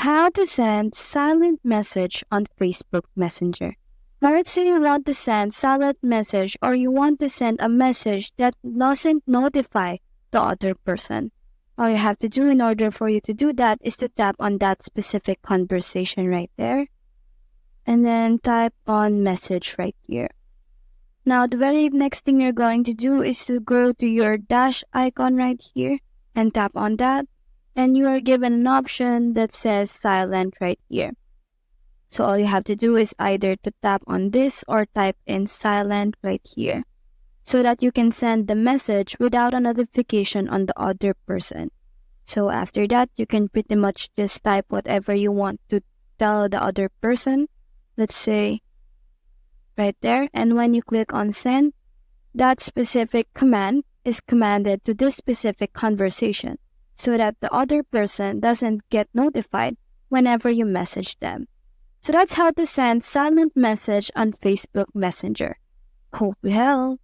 How to send silent message on Facebook Messenger. Now let's say you want to send silent message or you want to send a message that doesn't notify the other person. All you have to do in order for you to do that is to tap on that specific conversation right there and then type on message right here. Now the very next thing you're going to do is to go to your dash icon right here and tap on that. And you are given an option that says silent right here. So all you have to do is either to tap on this or type in silent right here so that you can send the message without a notification on the other person. So after that, you can pretty much just type whatever you want to tell the other person. Let's say right there. And when you click on send, that specific command is commanded to this specific conversation, so that the other person doesn't get notified whenever you message them. So that's how to send silent message on Facebook Messenger. Hope we help.